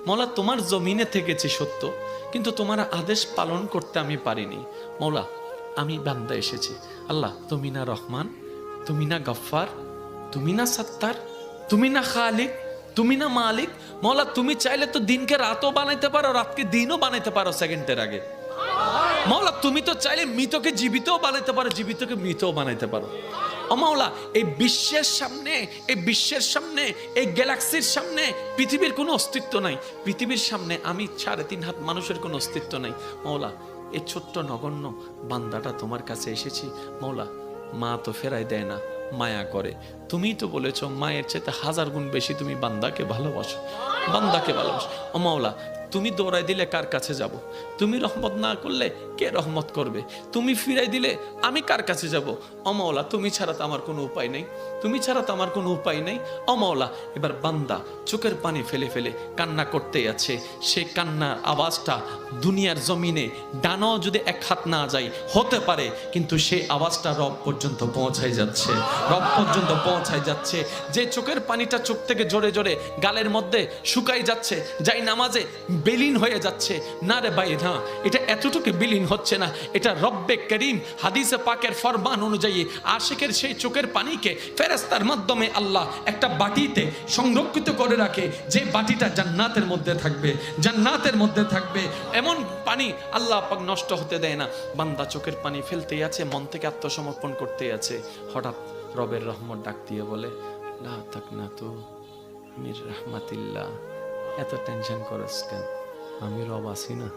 মৌলা তোমার জমিনে থেকেছি সত্য, কিন্তু তোমার আদেশ পালন করতে আমি পারিনি। মৌলা আমি বান্দা এসেছি, আল্লাহ তুমি না রহমান, তুমি না গফফার, তুমি না সত্তার, তুমি না খালিক, তুমি না মালিক। মৌলা তুমি চাইলে তো দিনকে রাতও বানাইতে পারো, রাতকে দিনও বানাইতে পারো সেকেন্ডের আগে। মৌলা তুমি তো চাইলে মৃতকে জীবিতও বানাইতে পারো, জীবিতকে মৃতও বানাইতে পারো। ও মাওলা, এই বিশ্বের সামনে, এই বিশ্বের সামনে, এই গ্যালাক্সির সামনে পৃথিবীর কোনো অস্তিত্ব নাই। পৃথিবীর সামনে আমি 3.5 হাত মানুষের কোনো অস্তিত্ব নাই। মাওলা এই ছোট্ট নগণ্য বান্দাটা তোমার কাছে এসেছি। মাওলা মা তো ফেরাই দেয় না, মায়া করে। তুমিই তো বলেছো মায়ের চাইতে 1000 গুণ বেশি তুমি বান্দাকে ভালোবাসো, বান্দাকে ভালোবাসো। ও মাওলা তুমি দৌড়াই দিলে কার কাছে যাব? তুমি রহমত না করলে কে রহমত করবে? তুমি ফিরাই দিলে আমি কার কাছে যাব? ও মাওলা তুমি ছাড়া তো আমার কোনো উপায় নেই, তুমি ছাড়া তো আমার কোনো উপায় নেই। ও মাওলা এবার বান্দা চোখের পানি ফেলে ফেলে কান্না করতেই আছে। সে কান্নার আওয়াজটা দুনিয়ার জমিনে ডানাও যদি 1 হাত না যায় হতে পারে, কিন্তু সেই আওয়াজটা রব পর্যন্ত পৌঁছায় যাচ্ছে, রব পর্যন্ত পৌঁছায় যাচ্ছে। যে চোখের পানিটা চোখ থেকে জোরে জোরে গালের মধ্যে শুকাই যাচ্ছে, যাই নামাজে বিলীন হয়ে যাচ্ছে। না রে ভাই না, এটা এতটুকু বিলীন হচ্ছে না, এটা রব্বে করিম হাদিসে পাকের ফরমান অনুযায়ী আশিকের সেই চোখের পানিকে ফেরেশতার মাধ্যমে আল্লাহ একটা বাটিতে সংরক্ষিত করে রাখে, যে বাটিটা জান্নাতের মধ্যে থাকবে, জান্নাতের মধ্যে থাকবে। এমন পানি আল্লাহ পাক নষ্ট হতে দেয় না। বান্দা চোখের পানি ফেলতেই আছে, মন থেকে আত্মসমর্পণ করতেই আছে। হঠাৎ রবের রহমত ডাক দিয়ে বলে, লা তাকনাতু মির রাহমাতিল্লাহ। এত টেনশন করস কেন? আমি রব আছি না?